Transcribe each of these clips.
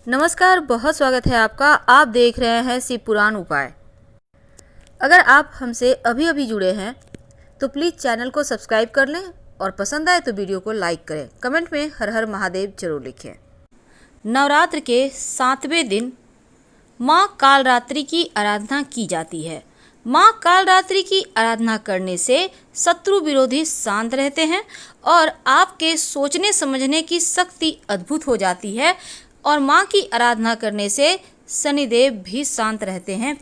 नमस्कार, बहुत स्वागत है आपका। आप देख रहे हैं शिव पुराण उपाय। अगर आप हमसे अभी अभी जुड़े हैं तो प्लीज़ चैनल को सब्सक्राइब कर लें और पसंद आए तो वीडियो को लाइक करें। कमेंट में हर हर महादेव जरूर लिखें। नवरात्र के 7वें दिन माँ कालरात्रि की आराधना की जाती है। माँ कालरात्रि की आराधना करने से शत्रु विरोधी शांत रहते हैं और आपके सोचने समझने की शक्ति अद्भुत हो जाती है और माँ की आराधना करने से शनिदेव भी शांत रहते हैं।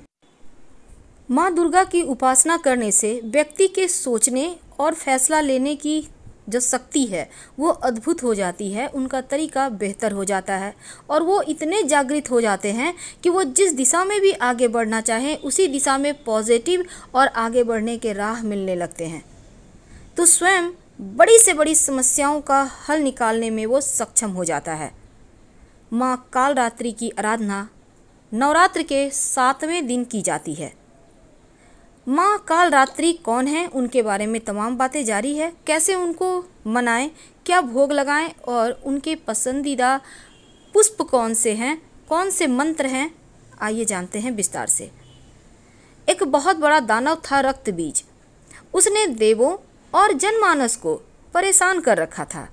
माँ दुर्गा की उपासना करने से व्यक्ति के सोचने और फैसला लेने की जो शक्ति है वो अद्भुत हो जाती है। उनका तरीका बेहतर हो जाता है और वो इतने जागृत हो जाते हैं कि वो जिस दिशा में भी आगे बढ़ना चाहें उसी दिशा में पॉजिटिव और आगे बढ़ने के राह मिलने लगते हैं। तो स्वयं बड़ी से बड़ी समस्याओं का हल निकालने में वो सक्षम हो जाता है। माँ कालरात्रि की आराधना नवरात्र के 7वें दिन की जाती है। माँ कालरात्रि कौन है, उनके बारे में तमाम बातें जारी है। कैसे उनको मनाएं, क्या भोग लगाएं और उनके पसंदीदा पुष्प कौन से हैं, कौन से मंत्र हैं, आइए जानते हैं विस्तार से। एक बहुत बड़ा दानव था रक्त बीज। उसने देवों और जनमानस को परेशान कर रखा था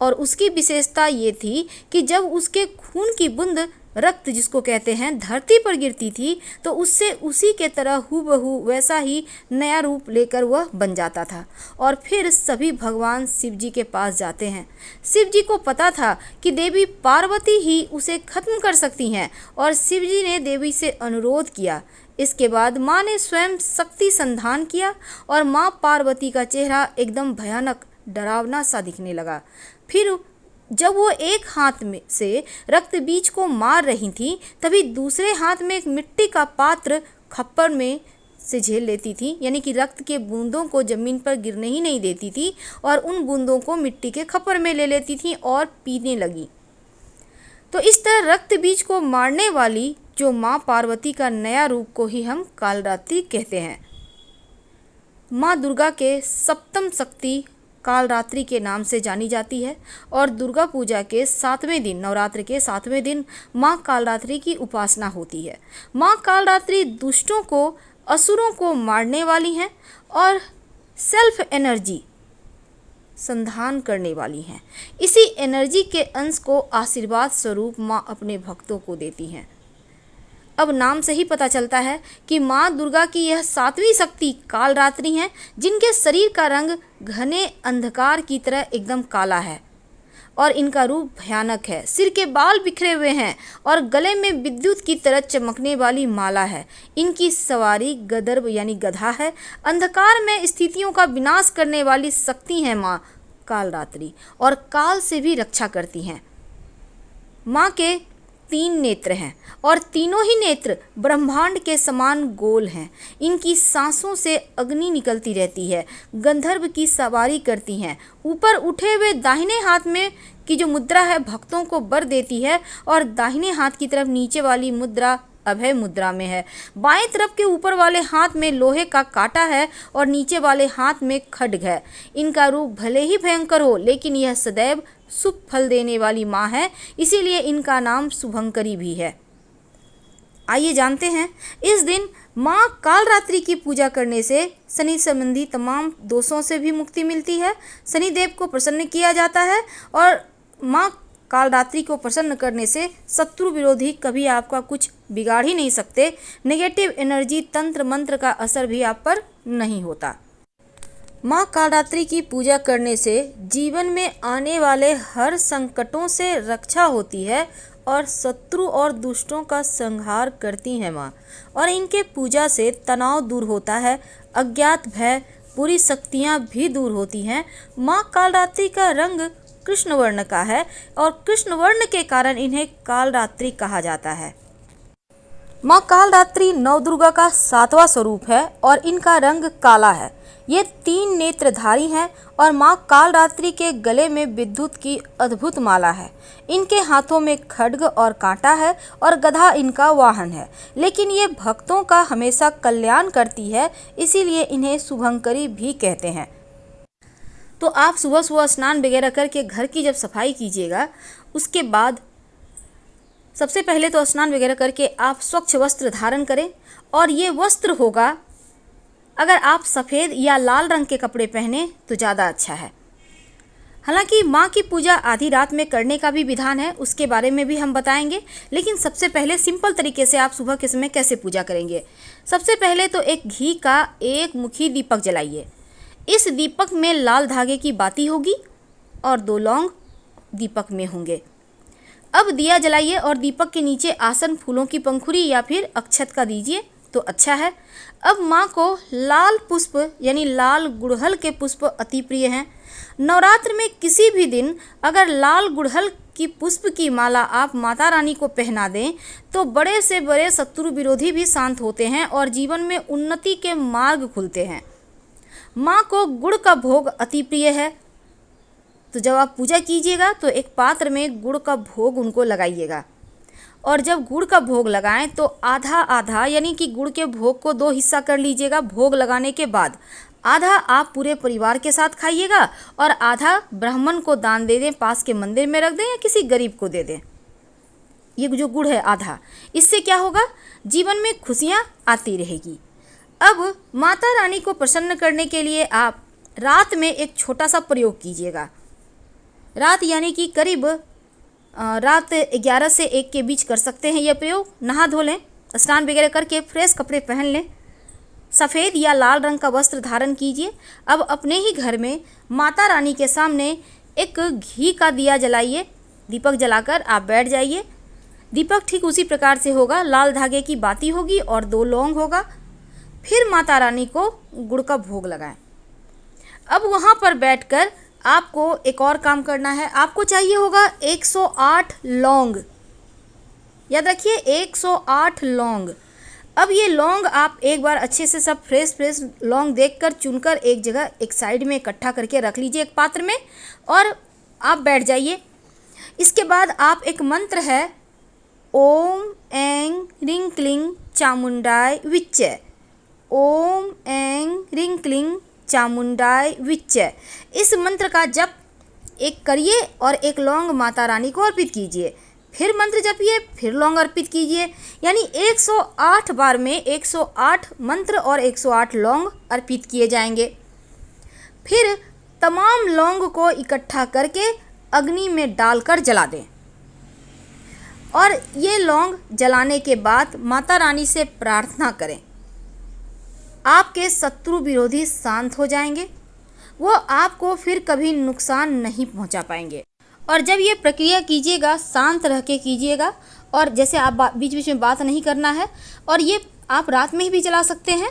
और उसकी विशेषता ये थी कि जब उसके खून की बूंद रक्त जिसको कहते हैं धरती पर गिरती थी तो उससे उसी के तरह हूबहू वैसा ही नया रूप लेकर वह बन जाता था। और फिर सभी भगवान शिव जी के पास जाते हैं। शिव जी को पता था कि देवी पार्वती ही उसे खत्म कर सकती हैं और शिव जी ने देवी से अनुरोध किया। इसके बाद माँ ने स्वयं शक्ति संधान किया और माँ पार्वती का चेहरा एकदम भयानक डरावना सा दिखने लगा। फिर जब वो एक हाथ में से रक्त बीज को मार रही थी तभी दूसरे हाथ में एक मिट्टी का पात्र खप्पर में से झेल लेती थी, यानी कि रक्त के बूंदों को जमीन पर गिरने ही नहीं देती थी और उन बूंदों को मिट्टी के खप्पर में ले लेती थी और पीने लगी। तो इस तरह रक्त बीज को मारने वाली जो माँ पार्वती का नया रूप को ही हम कालरात्रि कहते हैं। माँ दुर्गा के सप्तम शक्ति कालरात्रि के नाम से जानी जाती है और दुर्गा पूजा के 7वें दिन, नवरात्र के 7वें दिन माँ कालरात्रि की उपासना होती है। माँ कालरात्रि दुष्टों को, असुरों को मारने वाली हैं और सेल्फ एनर्जी संधान करने वाली हैं। इसी एनर्जी के अंश को आशीर्वाद स्वरूप माँ अपने भक्तों को देती हैं। अब नाम से ही पता चलता है कि माँ दुर्गा की यह 7वीं शक्ति कालरात्रि हैं, जिनके शरीर का रंग घने अंधकार की तरह एकदम काला है और इनका रूप भयानक है। सिर के बाल बिखरे हुए हैं और गले में विद्युत की तरह चमकने वाली माला है। इनकी सवारी गदर्भ यानी गधा है। अंधकार में स्थितियों का विनाश करने वाली शक्ति है माँ कालरात्रि और काल से भी रक्षा करती हैं। माँ के 3 नेत्र हैं और तीनों ही नेत्र ब्रह्मांड के समान गोल हैं। इनकी सांसों से अग्नि निकलती रहती है। गंधर्व की सवारी करती हैं। ऊपर उठे हुए दाहिने हाथ में की जो मुद्रा है भक्तों को वर देती है और दाहिने हाथ की तरफ नीचे वाली मुद्रा अभय मुद्रा में है। बाएं तरफ के ऊपर वाले हाथ में लोहे का कांटा है और नीचे वाले हाथ में खड्ग है। इनका रूप भले ही भयंकर हो लेकिन यह सदैव शुभ फल देने वाली माँ है, इसीलिए इनका नाम शुभंकरी भी है। आइए जानते हैं, इस दिन माँ कालरात्रि की पूजा करने से शनि संबंधी तमाम दोषों से भी मुक्ति मिलती है। शनिदेव को प्रसन्न किया जाता है और माँ कालरात्रि को प्रसन्न करने से शत्रु विरोधी कभी आपका कुछ बिगाड़ ही नहीं सकते। नेगेटिव एनर्जी, तंत्र मंत्र का असर भी आप पर नहीं होता। माँ कालरात्रि की पूजा करने से जीवन में आने वाले हर संकटों से रक्षा होती है और शत्रु और दुष्टों का संहार करती है माँ। और इनके पूजा से तनाव दूर होता है, अज्ञात भय, बुरी शक्तियाँ भी दूर होती हैं। माँ कालरात्रि का रंग कृष्ण वर्ण का है और कृष्ण वर्ण के कारण इन्हें कालरात्रि कहा जाता है। माँ कालरात्रि नवदुर्गा का 7वां स्वरूप है और इनका रंग काला है। ये 3 नेत्रधारी हैं और माँ कालरात्रि के गले में विद्युत की अद्भुत माला है। इनके हाथों में खड्ग और कांटा है और गधा इनका वाहन है। लेकिन ये भक्तों का हमेशा कल्याण करती है, इसीलिए इन्हें शुभंकरी भी कहते हैं। तो आप सुबह सुबह स्नान वगैरह करके घर की जब सफाई कीजिएगा, उसके बाद सबसे पहले तो स्नान वगैरह करके आप स्वच्छ वस्त्र धारण करें, और ये वस्त्र होगा, अगर आप सफ़ेद या लाल रंग के कपड़े पहने तो ज़्यादा अच्छा है। हालांकि माँ की पूजा आधी रात में करने का भी विधान है, उसके बारे में भी हम बताएंगे, लेकिन सबसे पहले सिंपल तरीके से आप सुबह के समय कैसे पूजा करेंगे। सबसे पहले तो एक घी का एक मुखी दीपक जलाइए। इस दीपक में लाल धागे की बाती होगी और 2 लौंग दीपक में होंगे। अब दिया जलाइए और दीपक के नीचे आसन फूलों की पंखुड़ी या फिर अक्षत का दीजिए तो अच्छा है। अब माँ को लाल पुष्प यानी लाल गुड़हल के पुष्प अति प्रिय हैं। नवरात्र में किसी भी दिन अगर लाल गुड़हल की पुष्प की माला आप माता रानी को पहना दें तो बड़े से बड़े शत्रु विरोधी भी शांत होते हैं और जीवन में उन्नति के मार्ग खुलते हैं। माँ को गुड़ का भोग अति प्रिय है, तो जब आप पूजा कीजिएगा तो एक पात्र में गुड़ का भोग उनको लगाइएगा, और जब गुड़ का भोग लगाएं तो आधा आधा यानी कि गुड़ के भोग को 2 हिस्सा कर लीजिएगा। भोग लगाने के बाद आधा आप पूरे परिवार के साथ खाइएगा और आधा ब्राह्मण को दान दे दें, पास के मंदिर में रख दें या किसी गरीब को दे दें। ये जो गुड़ है आधा, इससे क्या होगा, जीवन में खुशियाँ आती रहेगी। अब माता रानी को प्रसन्न करने के लिए आप रात में एक छोटा सा प्रयोग कीजिएगा। रात यानी कि करीब रात 11 से 1 के बीच कर सकते हैं यह प्रयोग। नहा धो लें, स्नान वगैरह करके फ्रेश कपड़े पहन लें, सफ़ेद या लाल रंग का वस्त्र धारण कीजिए। अब अपने ही घर में माता रानी के सामने एक घी का दिया जलाइए। दीपक जलाकर आप बैठ जाइए। दीपक ठीक उसी प्रकार से होगा, लाल धागे की बाती होगी और 2 लौंग होगा। फिर माता रानी को गुड़ का भोग लगाएं। अब वहाँ पर बैठकर आपको एक और काम करना है। आपको चाहिए होगा 108 लौंग, याद रखिए 108 लौंग। अब ये लौंग आप एक बार अच्छे से सब फ्रेश लौंग देखकर चुनकर एक जगह एक साइड में इकट्ठा करके रख लीजिए एक पात्र में, और आप बैठ जाइए। इसके बाद आप एक मंत्र है, ओम ऐं ह्रीं क्लीं चामुंडाय विच्चे, ओम ऐं ह्रीं क्लीं चामुंडाय विच्चे। इस मंत्र का जप एक करिए और एक लौंग माता रानी को अर्पित कीजिए। फिर मंत्र जपिए, फिर लौंग अर्पित कीजिए, यानी 108 बार में 108 मंत्र और 108 लौंग अर्पित किए जाएंगे। फिर तमाम लौंग को इकट्ठा करके अग्नि में डालकर जला दें, और ये लौंग जलाने के बाद माता रानी से प्रार्थना करें। आपके शत्रु विरोधी शांत हो जाएंगे, वो आपको फिर कभी नुकसान नहीं पहुंचा पाएंगे। और जब ये प्रक्रिया कीजिएगा शांत रह के कीजिएगा, और जैसे आप बीच बीच में बात नहीं करना है। और ये आप रात में ही भी जला सकते हैं,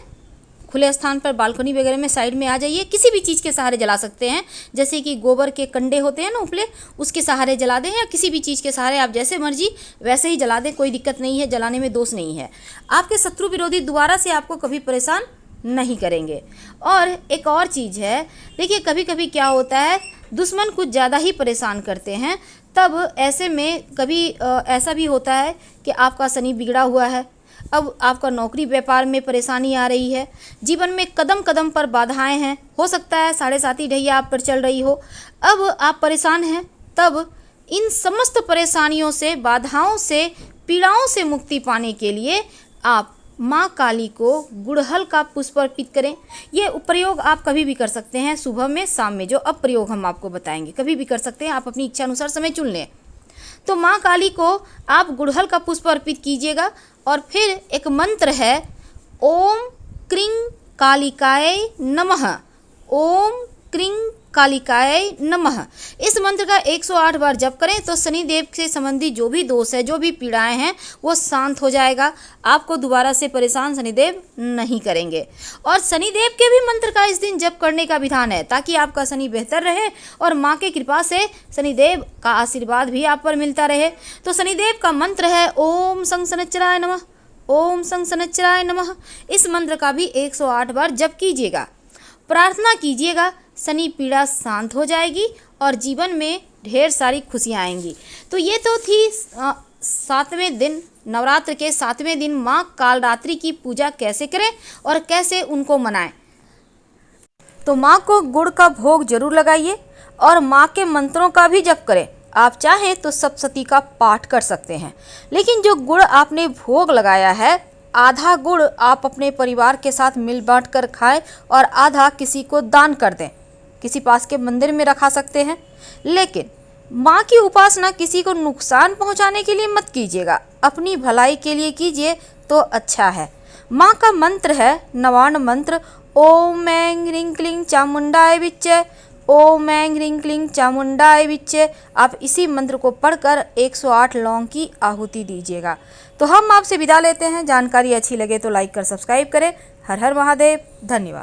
खुले स्थान पर बालकनी वगैरह में साइड में आ जाइए, किसी भी चीज़ के सहारे जला सकते हैं, जैसे कि गोबर के कंडे होते हैं ना उपले, उसके सहारे जला दें, या किसी भी चीज़ के सहारे आप जैसे मर्जी वैसे ही जला दें, कोई दिक्कत नहीं है, जलाने में दोष नहीं है। आपके शत्रु विरोधी दोबारा से आपको कभी परेशान नहीं करेंगे। और एक और चीज़ है, देखिए कभी कभी क्या होता है, दुश्मन कुछ ज़्यादा ही परेशान करते हैं, तब ऐसे में कभी ऐसा भी होता है कि आपका शनि बिगड़ा हुआ है, अब आपका नौकरी व्यापार में परेशानी आ रही है, जीवन में कदम कदम पर बाधाएं हैं, हो सकता है 7.5 ढैया आप पर चल रही हो, अब आप परेशान हैं। तब इन समस्त परेशानियों से, बाधाओं से, पीड़ाओं से मुक्ति पाने के लिए आप माँ काली को गुड़हल का पुष्प अर्पित करें। ये प्रयोग आप कभी भी कर सकते हैं, सुबह में, शाम में, जो अब प्रयोग हम आपको बताएंगे कभी भी कर सकते हैं, आप अपनी इच्छा अनुसार समय चुन लें। तो माँ काली को आप गुड़हल का पुष्प अर्पित कीजिएगा, और फिर एक मंत्र है, ओम क्रीं कालिकाय नमः, ओम क्रीं कालिकाय नमः। इस मंत्र का 108 बार जप करें तो शनिदेव से संबंधित जो भी दोष है, जो भी पीड़ाएं हैं, वो शांत हो जाएगा। आपको दोबारा से परेशान शनिदेव नहीं करेंगे। और शनिदेव के भी मंत्र का इस दिन जप करने का विधान है, ताकि आपका शनि बेहतर रहे और माँ के कृपा से शनिदेव का आशीर्वाद भी आप पर मिलता रहे। तो शनिदेव का मंत्र है, ओम शं शनिश्चराय नमः, ओम शं शनिश्चराय नमः। इस मंत्र का भी 108 बार जप कीजिएगा, प्रार्थना कीजिएगा, शनि पीड़ा शांत हो जाएगी और जीवन में ढेर सारी खुशियाँ आएंगी। तो ये तो थी 7वें दिन, नवरात्र के 7वें दिन माँ कालरात्रि की पूजा कैसे करें और कैसे उनको मनाएं। तो माँ को गुड़ का भोग जरूर लगाइए और माँ के मंत्रों का भी जप करें। आप चाहें तो सप्तशती का पाठ कर सकते हैं। लेकिन जो गुड़ आपने भोग लगाया है, आधा गुड़ आप अपने परिवार के साथ मिल बांट कर खाएं और आधा किसी को दान कर दें। किसी पास के मंदिर में रखा सकते हैं। लेकिन माँ की उपासना किसी को नुकसान पहुँचाने के लिए मत कीजिएगा, अपनी भलाई के लिए कीजिए तो अच्छा है। माँ का मंत्र है नवान्न मंत्र, ओम ऐं ह्रीं क्लीं चामुंडाय विच्चे, ओम ऐं ह्रीं क्लीं चामुंडाय विच्चे। आप इसी मंत्र को पढ़कर 108 लौंग की आहुति दीजिएगा। तो हम आपसे विदा लेते हैं। जानकारी अच्छी लगे तो लाइक कर सब्सक्राइब करें। हर हर महादेव। धन्यवाद।